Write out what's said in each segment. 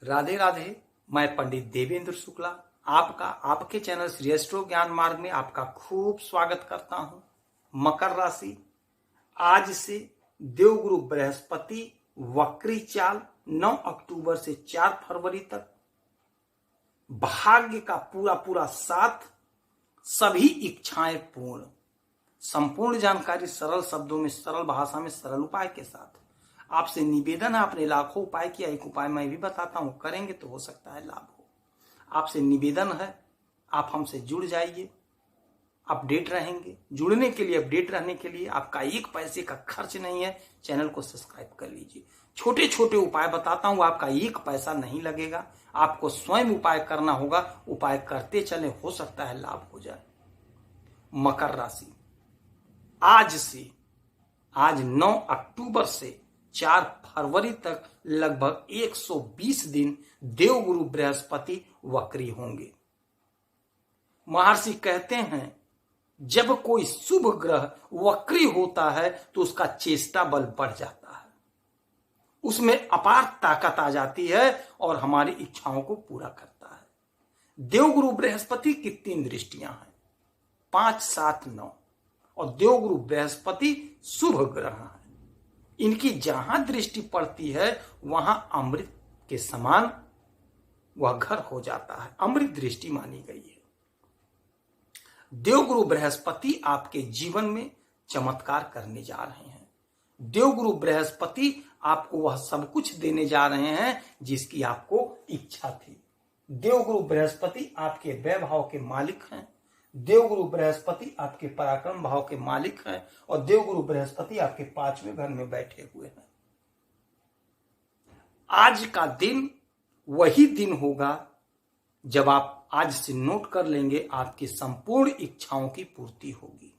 राधे राधे। मैं पंडित देवेंद्र शुक्ला आपका आपके चैनल श्री एस्ट्रो ज्ञान मार्ग में आपका खूब स्वागत करता हूं। मकर राशि, आज से देवगुरु बृहस्पति वक्री चाल 9 अक्टूबर से 4 फरवरी तक भाग्य का पूरा साथ, सभी इच्छाएं पूर्ण। संपूर्ण जानकारी सरल शब्दों में, सरल भाषा में, सरल उपाय के साथ आपसे निवेदन है। आपने लाखों उपाय किया, एक उपाय मैं भी बताता हूं, करेंगे तो हो सकता है लाभ हो। आपसे निवेदन है, आप हमसे जुड़ जाइए, अपडेट रहेंगे। जुड़ने के लिए, अपडेट रहने के लिए आपका एक पैसे का खर्च नहीं है। चैनल को सब्सक्राइब कर लीजिए। छोटे छोटे उपाय बताता हूं, आपका एक पैसा नहीं लगेगा। आपको स्वयं उपाय करना होगा। उपाय करते चले, हो सकता है लाभ हो जाए। मकर राशि, आज 9 अक्टूबर से 4 फरवरी तक लगभग 120 दिन देवगुरु बृहस्पति वक्री होंगे। महर्षि कहते हैं, जब कोई शुभ ग्रह वक्री होता है तो उसका चेष्टा बल बढ़ जाता है, उसमें अपार ताकत आ जाती है और हमारी इच्छाओं को पूरा करता है। देवगुरु बृहस्पति की 3 दृष्टियां हैं, 5, 7, 9, और देवगुरु बृहस्पति शुभ ग्रह है। इनकी जहां दृष्टि पड़ती है वहां अमृत के समान वह घर हो जाता है। अमृत दृष्टि मानी गई है। देवगुरु बृहस्पति आपके जीवन में चमत्कार करने जा रहे हैं। देवगुरु बृहस्पति आपको वह सब कुछ देने जा रहे हैं जिसकी आपको इच्छा थी। देवगुरु बृहस्पति आपके वैभव के मालिक हैं। देवगुरु बृहस्पति आपके पराक्रम भाव के मालिक हैं और देवगुरु बृहस्पति आपके 5वें घर में बैठे हुए हैं। आज का दिन वही दिन होगा जब आप आज से नोट कर लेंगे, आपकी संपूर्ण इच्छाओं की पूर्ति होगी।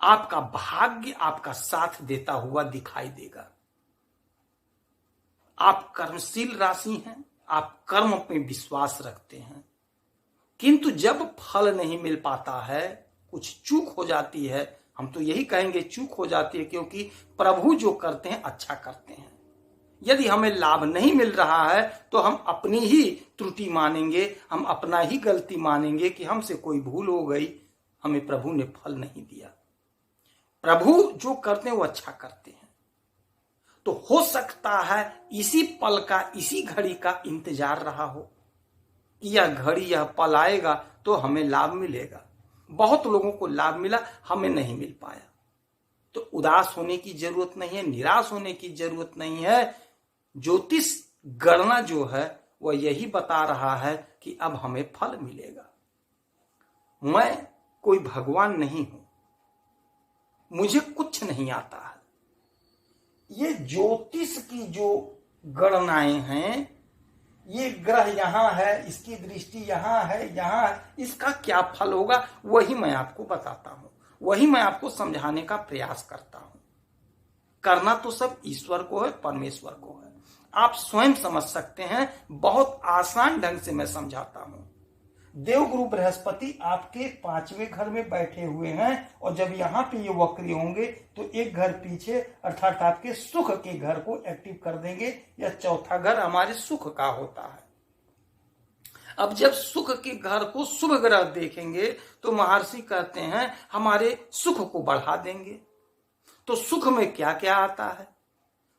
आपका भाग्य आपका साथ देता हुआ दिखाई देगा। आप कर्मशील राशि हैं, आप कर्म पे विश्वास रखते हैं, किंतु जब फल नहीं मिल पाता है, कुछ चूक हो जाती है, हम तो यही कहेंगे चूक हो जाती है, क्योंकि प्रभु जो करते हैं अच्छा करते हैं। यदि हमें लाभ नहीं मिल रहा है तो हम अपनी ही त्रुटि मानेंगे, हम अपना ही गलती मानेंगे कि हमसे कोई भूल हो गई, हमें प्रभु ने फल नहीं दिया। प्रभु जो करते हैं वो अच्छा करते हैं। तो हो सकता है इसी पल का, इसी घड़ी का इंतजार रहा हो, यह घड़ी, यह पल आएगा तो हमें लाभ मिलेगा। बहुत लोगों को लाभ मिला, हमें नहीं मिल पाया। तो उदास होने की जरूरत नहीं है, निराश होने की जरूरत नहीं है। ज्योतिष गणना जो है वह यही बता रहा है कि अब हमें फल मिलेगा। मैं कोई भगवान नहीं हूं, मुझे कुछ नहीं आता है। ये ज्योतिष की जो गणनाएं हैं, ये ग्रह यहां है, इसकी दृष्टि यहां है, यहां है, इसका क्या फल होगा वही मैं आपको बताता हूं, वही मैं आपको समझाने का प्रयास करता हूं। करना तो सब ईश्वर को है, परमेश्वर को है। आप स्वयं समझ सकते हैं, बहुत आसान ढंग से मैं समझाता हूं। देवगुरु बृहस्पति आपके 5वें घर में बैठे हुए हैं और जब यहां पे ये वक्री होंगे तो एक घर पीछे, अर्थात आपके सुख के घर को एक्टिव कर देंगे। या चौथा घर हमारे सुख का होता है। अब जब सुख के घर को शुभ ग्रह देखेंगे तो महर्षि कहते हैं हमारे सुख को बढ़ा देंगे। तो सुख में क्या क्या आता है?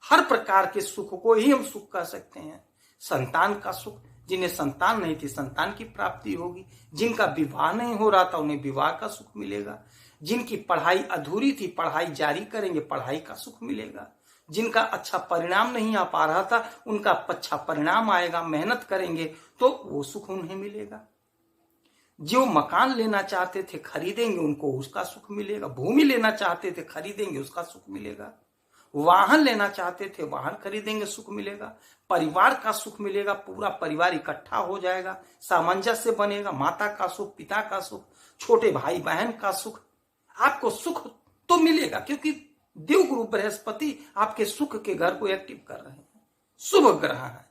हर प्रकार के सुख को ही हम सुख कह सकते हैं। संतान का सुख, जिन्हें संतान नहीं थी संतान की प्राप्ति होगी। जिनका विवाह नहीं हो रहा था उन्हें विवाह का सुख मिलेगा। जिनकी पढ़ाई अधूरी थी पढ़ाई जारी करेंगे, पढ़ाई का सुख मिलेगा। जिनका अच्छा परिणाम नहीं आ पा रहा था उनका अच्छा परिणाम आएगा, मेहनत करेंगे तो वो सुख उन्हें मिलेगा। जो मकान लेना चाहते थे खरीदेंगे, उनको उसका सुख मिलेगा। भूमि लेना चाहते थे खरीदेंगे, उसका सुख मिलेगा। वाहन लेना चाहते थे वाहन खरीदेंगे, सुख मिलेगा। परिवार का सुख मिलेगा, पूरा परिवार इकट्ठा हो जाएगा, सामंजस्य बनेगा। माता का सुख, पिता का सुख, छोटे भाई बहन का सुख, आपको सुख तो मिलेगा, क्योंकि देवगुरु बृहस्पति आपके सुख के घर को एक्टिव कर रहे हैं, शुभ ग्रह है।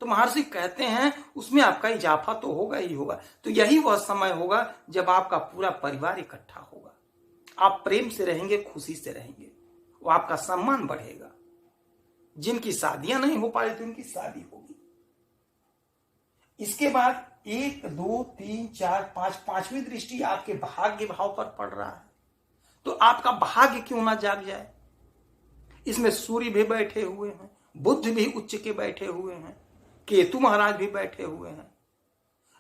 तो महर्षि कहते हैं उसमें आपका इजाफा तो होगा ही होगा। तो यही वह समय होगा जब आपका पूरा परिवार इकट्ठा होगा। आप प्रेम से रहेंगे, खुशी से रहेंगे, वो आपका सम्मान बढ़ेगा। जिनकी शादियां नहीं हो पा रही थी उनकी शादी होगी। इसके बाद 1 2 3 4 5, पांचवी दृष्टि आपके भाग्य भाव पर पड़ रहा है। तो आपका भाग्य क्यों ना जाग जाए। इसमें सूर्य भी बैठे हुए हैं, बुध भी उच्च के बैठे हुए हैं, केतु महाराज भी बैठे हुए हैं।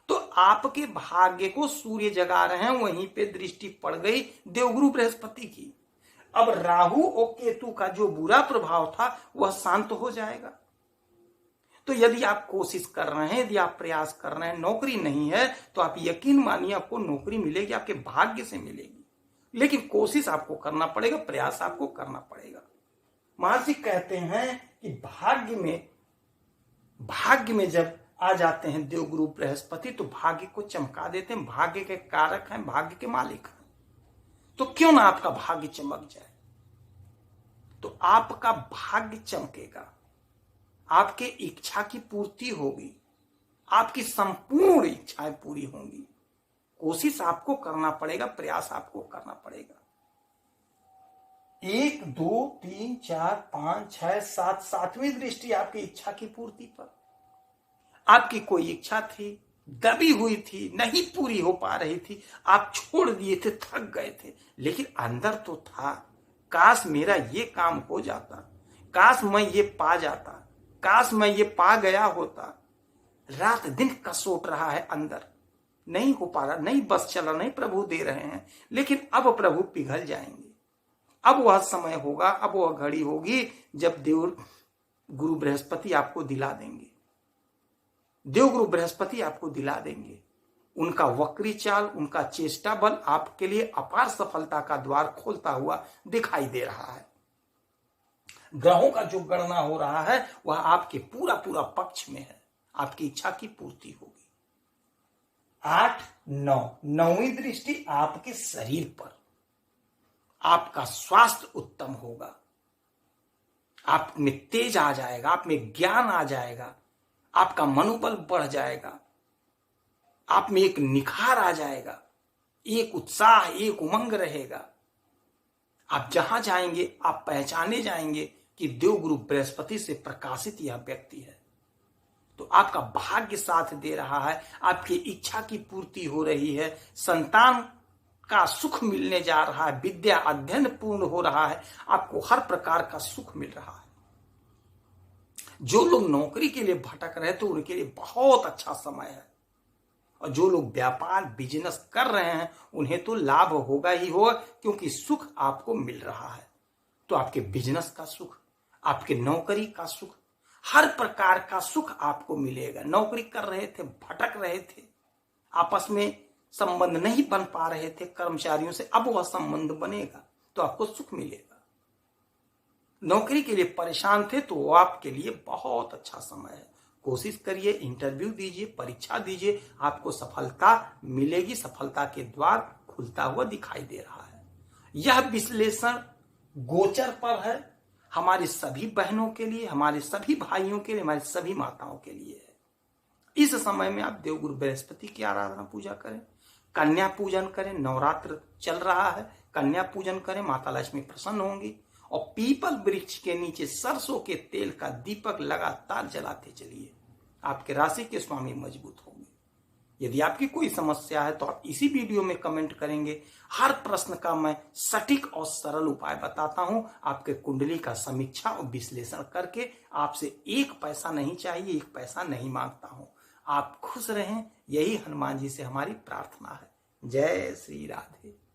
तो आपके भाग्य को सूर्य जगा रहे हैं, वहीं पे दृष्टि पड़ गई देवगुरु बृहस्पति की। अब राहु और केतु का जो बुरा प्रभाव था वह शांत हो जाएगा। तो यदि आप कोशिश कर रहे हैं, यदि आप प्रयास कर रहे हैं, नौकरी नहीं है, तो आप यकीन मानिए आपको नौकरी मिलेगी, आपके भाग्य से मिलेगी। लेकिन कोशिश आपको करना पड़ेगा, प्रयास आपको करना पड़ेगा। महर्षि कहते हैं कि भाग्य में जब आ जाते हैं देवगुरु बृहस्पति तो भाग्य को चमका देते हैं। भाग्य के कारक हैं, भाग्य के मालिक हैं। तो क्यों ना आपका भाग्य चमक जाए। तो आपका भाग्य चमकेगा, आपके इच्छा की पूर्ति होगी, आपकी संपूर्ण इच्छाएं पूरी होंगी। कोशिश आपको करना पड़ेगा, प्रयास आपको करना पड़ेगा। 1 2 3 4 5 6 7, सातवीं दृष्टि आपकी इच्छा की पूर्ति पर। आपकी कोई इच्छा थी, दबी हुई थी, नहीं पूरी हो पा रही थी, आप छोड़ दिए थे, थक गए थे, लेकिन अंदर तो था, काश मेरा ये काम हो जाता, काश मैं ये पा जाता, काश मैं ये पा गया होता। रात दिन कसोट रहा है अंदर, नहीं हो पा रहा, नहीं बस चला, नहीं प्रभु दे रहे हैं, लेकिन अब प्रभु पिघल जाएंगे। अब वह समय होगा, अब वह घड़ी होगी जब देवगुरु बृहस्पति आपको दिला देंगे। देवगुरु बृहस्पति आपको दिला देंगे। उनका वक्री चाल, उनका चेष्टा बल आपके लिए अपार सफलता का द्वार खोलता हुआ दिखाई दे रहा है। ग्रहों का जो गणना हो रहा है वह आपके पूरा पूरा पक्ष में है, आपकी इच्छा की पूर्ति होगी। 8 9, नौवीं दृष्टि आपके शरीर पर। आपका स्वास्थ्य उत्तम होगा, आप में तेज आ जाएगा, आप में ज्ञान आ जाएगा, आपका मनोबल बढ़ जाएगा, आप में एक निखार आ जाएगा, एक उत्साह, एक उमंग रहेगा। आप जहां जाएंगे आप पहचाने जाएंगे कि देवगुरु बृहस्पति से प्रकाशित यह व्यक्ति है। तो आपका भाग्य साथ दे रहा है, आपकी इच्छा की पूर्ति हो रही है, संतान का सुख मिलने जा रहा है, विद्या अध्ययन पूर्ण हो रहा है, आपको हर प्रकार का सुख मिल रहा है। जो लोग नौकरी के लिए भटक रहे थे उनके लिए बहुत अच्छा समय है, और जो लोग व्यापार बिजनेस कर रहे हैं उन्हें तो लाभ होगा ही होगा, क्योंकि सुख आपको मिल रहा है। तो आपके बिजनेस का सुख, आपके नौकरी का सुख, हर प्रकार का सुख आपको मिलेगा। नौकरी कर रहे थे, भटक रहे थे, आपस में संबंध नहीं बन पा रहे थे कर्मचारियों से, अब वह संबंध बनेगा तो आपको सुख मिलेगा। नौकरी के लिए परेशान थे तो आपके लिए बहुत अच्छा समय है। कोशिश करिए, इंटरव्यू दीजिए, परीक्षा दीजिए, आपको सफलता मिलेगी, सफलता के द्वार खुलता हुआ दिखाई दे रहा है। यह विश्लेषण गोचर पर है, हमारी सभी बहनों के लिए, हमारे सभी भाइयों के लिए, हमारी सभी माताओं के लिए है। इस समय में आप देवगुरु बृहस्पति की आराधना पूजा करें, कन्या पूजन करें, नवरात्र चल रहा है, कन्या पूजन करें, माता लक्ष्मी प्रसन्न होंगी। और पीपल वृक्ष के नीचे सरसों के तेल का दीपक लगातार जलाते चलिए, आपके राशि के स्वामी मजबूत होंगे। यदि आपकी कोई समस्या है तो आप इसी वीडियो में कमेंट करेंगे, हर प्रश्न का मैं सटीक और सरल उपाय बताता हूं। आपके कुंडली का समीक्षा और विश्लेषण करके आपसे 1 पैसा नहीं चाहिए, 1 पैसा नहीं मांगता हूं। आप खुश रहें, यही हनुमान जी से हमारी प्रार्थना है। जय श्री राधे।